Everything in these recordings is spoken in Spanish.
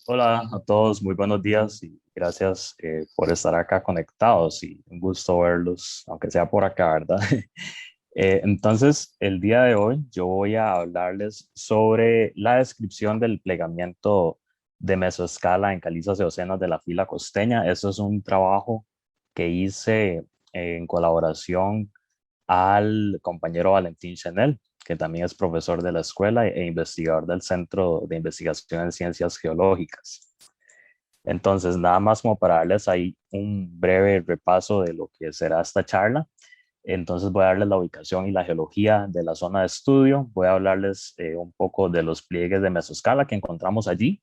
Hola a todos, muy buenos días y gracias por estar acá conectados y un gusto verlos, aunque sea por acá, ¿verdad? Entonces, el día de hoy yo voy a hablarles sobre la descripción del plegamiento de mesoescala en calizas eocenas de la fila costeña. Eso es un trabajo que hice en colaboración al compañero Valentín Chanel, que también es profesor de la escuela e investigador del Centro de Investigación en Ciencias Geológicas. Entonces, nada más como para darles ahí un breve repaso de lo que será esta charla. Entonces voy a darles la ubicación y la geología de la zona de estudio. Voy a hablarles un poco de los pliegues de mesoscala que encontramos allí.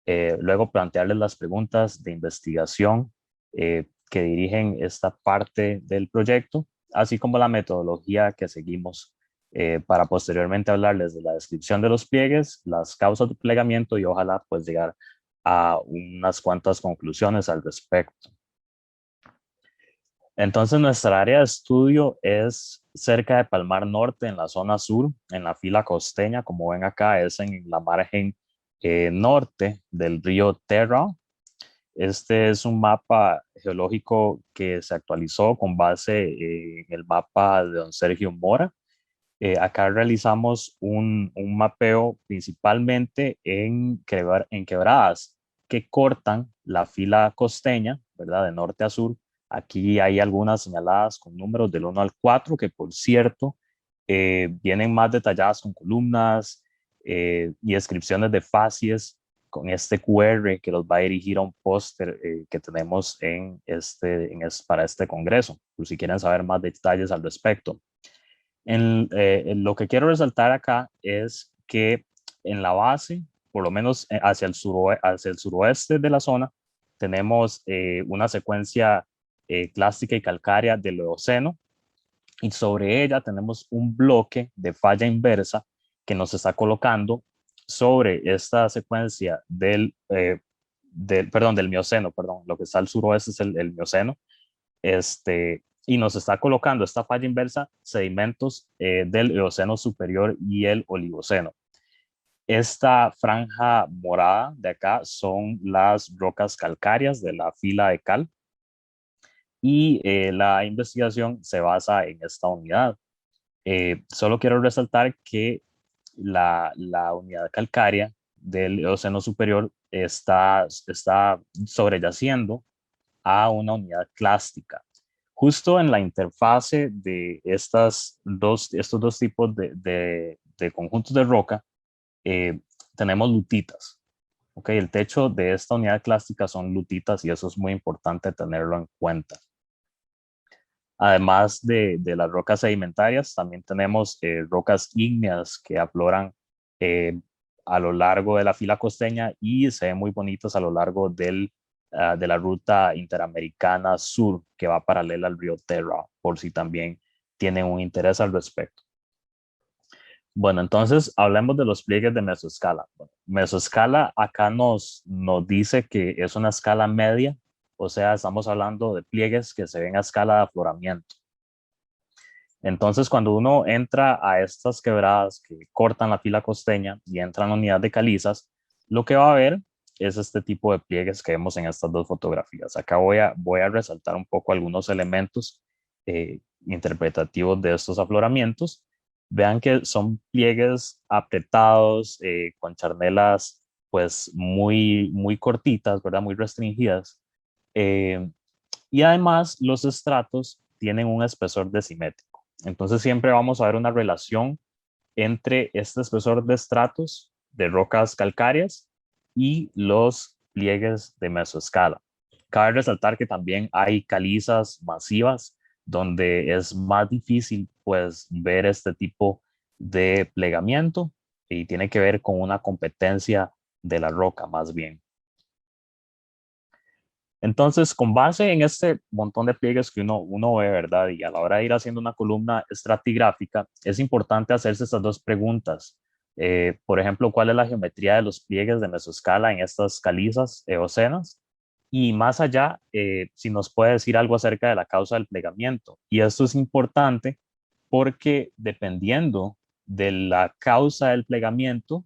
Luego plantearles las preguntas de investigación que dirigen esta parte del proyecto, así como la metodología que seguimos para posteriormente hablarles de la descripción de los pliegues, las causas de plegamiento y ojalá pues llegar a unas cuantas conclusiones al respecto. Entonces, nuestra área de estudio es cerca de Palmar Norte, en la zona sur, en la fila costeña. Como ven acá, es en la margen norte del río Terra. Este es un mapa geológico que se actualizó con base en el mapa de don Sergio Mora. Acá realizamos un mapeo principalmente en quebradas que cortan la fila costeña, ¿verdad? De norte a sur. Aquí hay algunas señaladas con números del 1 al 4, que por cierto vienen más detalladas con columnas y descripciones de facies con este QR que los va a dirigir a un póster que tenemos para este congreso, por si quieren saber más detalles al respecto. Lo que quiero resaltar acá es que en la base, por lo menos hacia el suroeste de la zona, tenemos una secuencia clástica y calcárea del Eoceno, y sobre ella tenemos un bloque de falla inversa que nos está colocando sobre esta secuencia del Mioceno, perdón, lo que está al suroeste es el Mioceno, y nos está colocando esta falla inversa sedimentos del Eoceno superior y el Oligoceno. Esta franja morada de acá son las rocas calcáreas de la fila de cal y la investigación se basa en esta unidad. Solo quiero resaltar que la unidad calcárea del Eoceno superior está sobreyaciendo a una unidad clástica. Justo en la interfase de estos dos tipos de conjuntos de roca, eh, tenemos lutitas. Okay, el techo de esta unidad clástica son lutitas y eso es muy importante tenerlo en cuenta. Además de las rocas sedimentarias, también tenemos rocas ígneas que afloran eh, a lo largo de la fila costeña y se ven muy bonitas a lo largo de la ruta interamericana sur que va paralela al río Terra, por si también tienen un interés al respecto. Bueno, entonces hablemos de los pliegues de mesoescala. Bueno, mesoescala acá nos dice que es una escala media, o sea, estamos hablando de pliegues que se ven a escala de afloramiento. Entonces, cuando uno entra a estas quebradas que cortan la fila costeña y entra en la unidad de calizas, lo que va a ver es este tipo de pliegues que vemos en estas dos fotografías. Acá voy a resaltar un poco algunos elementos interpretativos de estos afloramientos. Vean que son pliegues apretados, con charnelas pues muy cortitas, ¿verdad? Muy restringidas. Eh, y además los estratos tienen un espesor decimétrico. Entonces siempre vamos a ver una relación entre este espesor de estratos de rocas calcáreas y los pliegues de mesoescala. Cabe resaltar que también hay calizas masivas donde es más difícil pues ver este tipo de plegamiento y tiene que ver con una competencia de la roca más bien. Entonces, con base en este montón de pliegues que uno ve, ¿verdad? Y a la hora de ir haciendo una columna estratigráfica, es importante hacerse estas dos preguntas. Por ejemplo, ¿cuál es la geometría de los pliegues de mesoescala en estas calizas eocenas? Y más allá, si nos puede decir algo acerca de la causa del plegamiento. Y esto es importante porque dependiendo de la causa del plegamiento,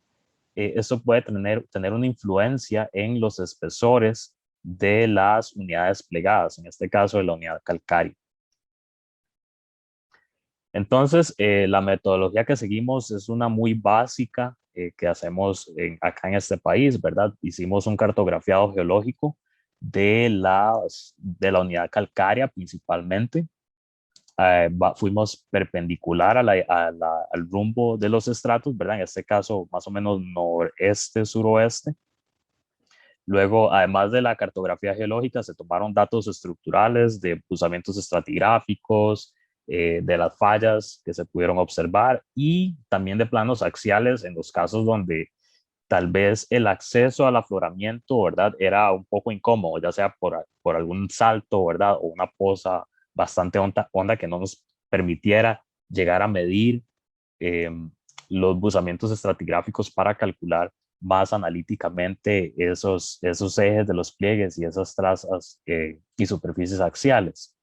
esto puede tener una influencia en los espesores de las unidades plegadas, en este caso de la unidad calcárea. Entonces, la metodología que seguimos es una muy básica que hacemos acá en este país, ¿verdad? Hicimos un cartografiado geológico de la unidad calcárea principalmente. Fuimos perpendicular al rumbo de los estratos, ¿verdad? En este caso, más o menos noreste, suroeste. Luego, además de la cartografía geológica, se tomaron datos estructurales de cruzamientos estratigráficos, de las fallas que se pudieron observar y también de planos axiales en los casos donde tal vez el acceso al afloramiento, ¿verdad? Era un poco incómodo, ya sea por algún salto, ¿verdad? O una poza bastante honda que no nos permitiera llegar a medir eh, los buzamientos estratigráficos para calcular más analíticamente esos ejes de los pliegues y esas trazas y superficies axiales.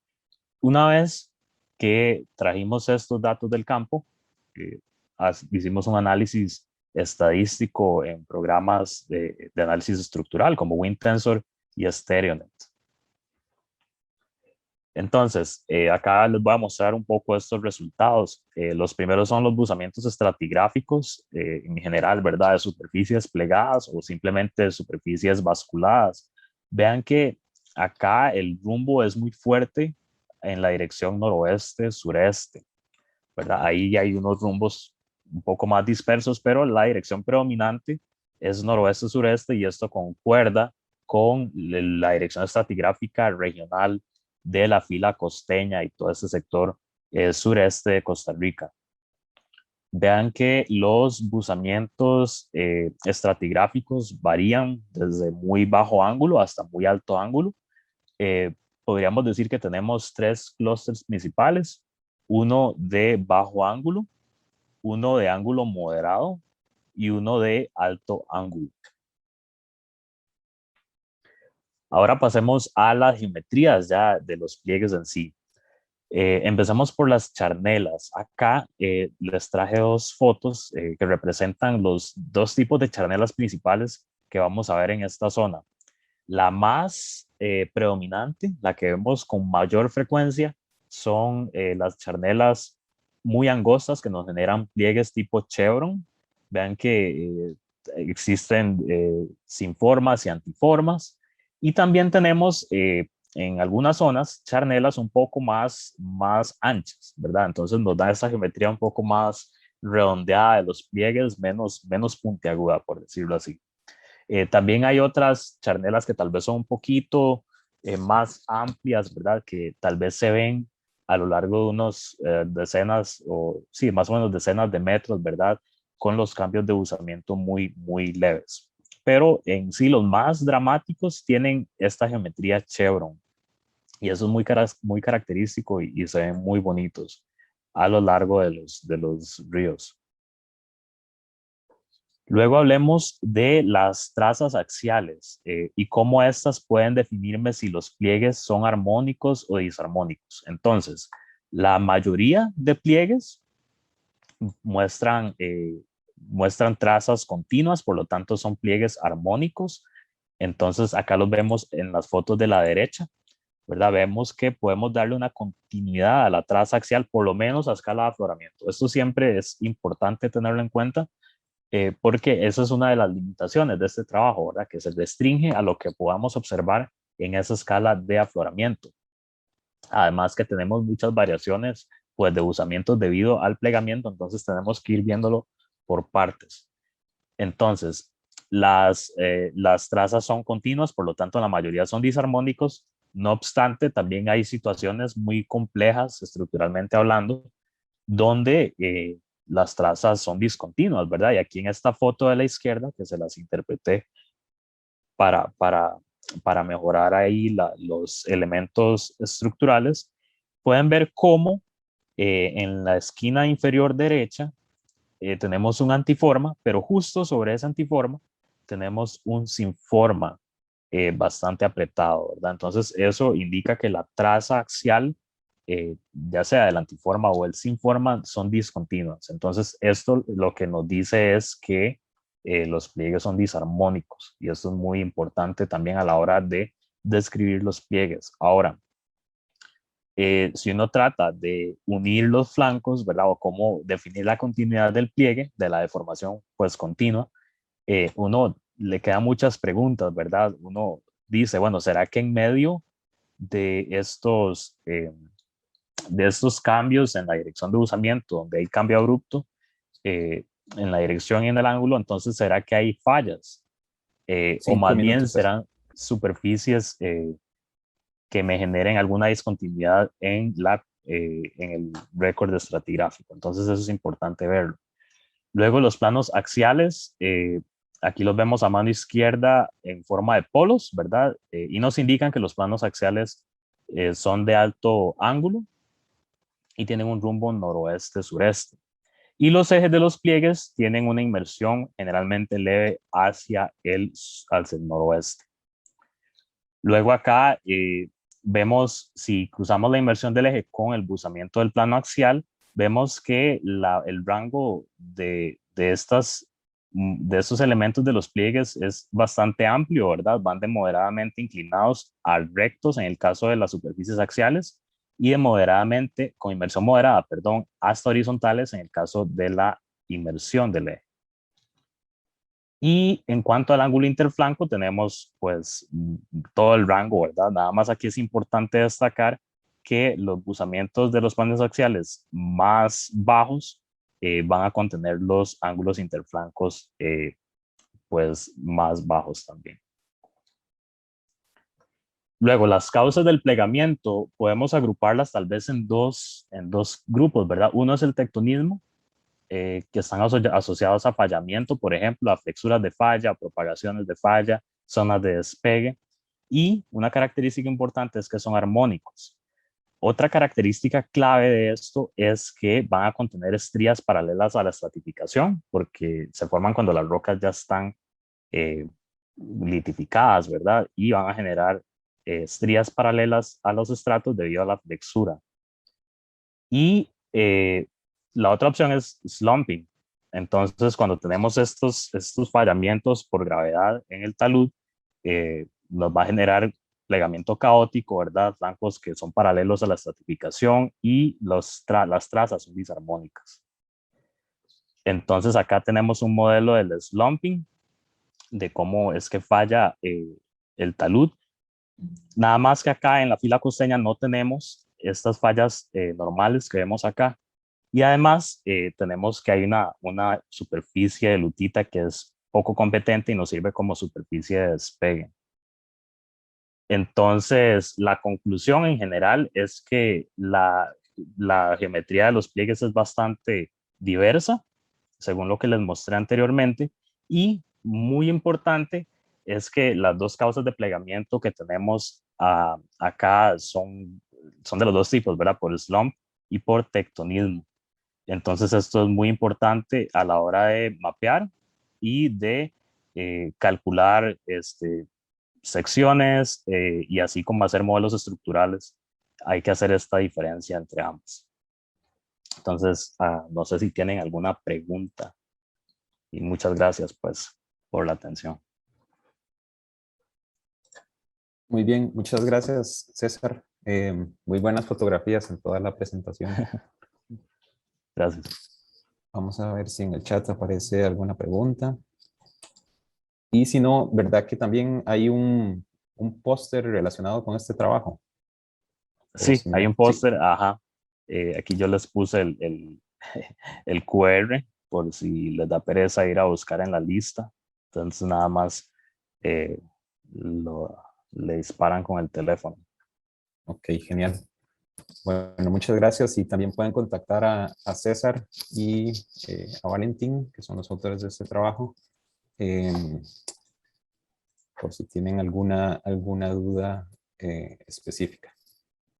Una vez que trajimos estos datos del campo, eh, hicimos un análisis estadístico en programas de análisis estructural como WinTensor y StereoNet. Entonces, acá les voy a mostrar un poco estos resultados. Los primeros son los buzamientos estratigráficos, en general, ¿verdad? De superficies plegadas o simplemente de superficies basculadas. Vean que acá el rumbo es muy fuerte en la dirección noroeste-sureste, ¿verdad? Ahí hay unos rumbos un poco más dispersos, pero la dirección predominante es noroeste-sureste y esto concuerda con la dirección estratigráfica regional de la fila costeña y todo este sector sureste de Costa Rica. Vean que los buzamientos estratigráficos varían desde muy bajo ángulo hasta muy alto ángulo. Eh, Podríamos decir que tenemos tres clústeres principales, uno de bajo ángulo, uno de ángulo moderado y uno de alto ángulo. Ahora pasemos a las geometrías ya de los pliegues en sí. Empezamos por las charnelas. Acá les traje dos fotos que representan los dos tipos de charnelas principales que vamos a ver en esta zona. La más predominante, la que vemos con mayor frecuencia, son las charnelas muy angostas que nos generan pliegues tipo chevron. Vean que existen sin formas y antiformas. Y también tenemos en algunas zonas charnelas un poco más anchas, ¿verdad? Entonces nos da esa geometría un poco más redondeada de los pliegues, menos puntiaguda, por decirlo así. También hay otras charnelas que tal vez son un poquito más amplias, ¿verdad? Que tal vez se ven a lo largo de unos decenas o sí, más o menos decenas de metros, ¿verdad? Con los cambios de buzamiento muy leves. Pero en sí los más dramáticos tienen esta geometría chevron y eso es muy característico y se ven muy bonitos a lo largo de los ríos. Luego hablemos de las trazas axiales y cómo estas pueden definirme si los pliegues son armónicos o disarmónicos. Entonces, la mayoría de pliegues muestran, muestran trazas continuas, por lo tanto son pliegues armónicos. Entonces, acá los vemos en las fotos de la derecha, ¿verdad? Vemos que podemos darle una continuidad a la traza axial, por lo menos a escala de afloramiento. Esto siempre es importante tenerlo en cuenta porque esa es una de las limitaciones de este trabajo, ¿verdad? Que se restringe a lo que podamos observar en esa escala de afloramiento. Además que tenemos muchas variaciones pues, de buzamientos debido al plegamiento, entonces tenemos que ir viéndolo por partes. Entonces, las trazas son continuas, por lo tanto la mayoría son disarmónicos. No obstante, también hay situaciones muy complejas estructuralmente hablando, donde las trazas son discontinuas, ¿verdad? Y aquí en esta foto de la izquierda, que se las interpreté para, para, para mejorar ahí los elementos estructurales, pueden ver cómo en la esquina inferior derecha tenemos un antiforma, pero justo sobre ese antiforma tenemos un sinforma bastante apretado, ¿verdad? Entonces eso indica que la traza axial, ya sea del antiforma o el sinforma, son discontinuas. Entonces esto lo que nos dice es que los pliegues son disarmónicos y esto es muy importante también a la hora de describir los pliegues. Ahora, si uno trata de unir los flancos, ¿verdad? O cómo definir la continuidad del pliegue, de la deformación pues continua, uno le quedan muchas preguntas, ¿verdad? Uno dice, bueno, ¿será que en medio de estos cambios en la dirección de usamiento, donde hay cambio abrupto en la dirección y en el ángulo, entonces será que hay fallas? O 5 más bien minutos, César. serán superficies que me generen alguna discontinuidad en el récord estratigráfico. Entonces eso es importante verlo. Luego los planos axiales, aquí los vemos a mano izquierda en forma de polos, ¿verdad? Y nos indican que los planos axiales son de alto ángulo y tienen un rumbo noroeste-sureste. Y los ejes de los pliegues tienen una inmersión generalmente leve hacia hacia el noroeste. Luego acá vemos, si cruzamos la inversión del eje con el buzamiento del plano axial, vemos que el rango de estos elementos de los pliegues es bastante amplio, ¿verdad? Van de moderadamente inclinados a rectos en el caso de las superficies axiales y de moderadamente, con inversión moderada, perdón, hasta horizontales en el caso de la inversión del eje. Y en cuanto al ángulo interflanco, tenemos pues todo el rango, ¿verdad? Nada más aquí es importante destacar que los buzamientos de los planos axiales más bajos van a contener los ángulos interflancos pues más bajos también. Luego, las causas del plegamiento podemos agruparlas tal vez en dos grupos, ¿verdad? Uno es el tectonismo, que están asociados a fallamiento, por ejemplo, a flexuras de falla, propagaciones de falla, zonas de despegue. Y una característica importante es que son armónicos. Otra característica clave de esto es que van a contener estrías paralelas a la estratificación, porque se forman cuando las rocas ya están litificadas, ¿verdad? Y van a generar estrías paralelas a los estratos debido a la flexura. Y la otra opción es slumping. Entonces, cuando tenemos estos fallamientos por gravedad en el talud, nos va a generar plegamiento caótico, ¿verdad? Flancos que son paralelos a la estratificación y las trazas son disarmónicas. Entonces, acá tenemos un modelo del slumping, de cómo es que falla el talud. Nada más que acá en la fila costeña no tenemos estas fallas normales que vemos acá. Y además tenemos que hay una superficie de lutita que es poco competente y nos sirve como superficie de despegue. Entonces, la conclusión en general es que la geometría de los pliegues es bastante diversa, según lo que les mostré anteriormente, y muy importante es que las dos causas de plegamiento que tenemos acá son de los dos tipos, ¿verdad? Por slump y por tectonismo. Entonces esto es muy importante a la hora de mapear y de calcular secciones y así como hacer modelos estructurales. Hay que hacer esta diferencia entre ambos. Entonces, no sé si tienen alguna pregunta y muchas gracias pues por la atención. Muy bien, muchas gracias, César. Muy buenas fotografías en toda la presentación. Gracias. Vamos a ver si en el chat aparece alguna pregunta. Y si no, ¿verdad que también hay un póster relacionado con este trabajo? O Sí, hay similar. un Sí. póster, ajá. Aquí yo les puse el QR por si les da pereza ir a buscar en la lista. Entonces nada más eh, le disparan con el teléfono. Ok, genial. Bueno, muchas gracias y también pueden contactar a César y a Valentín, que son los autores de este trabajo, por si tienen alguna duda específica.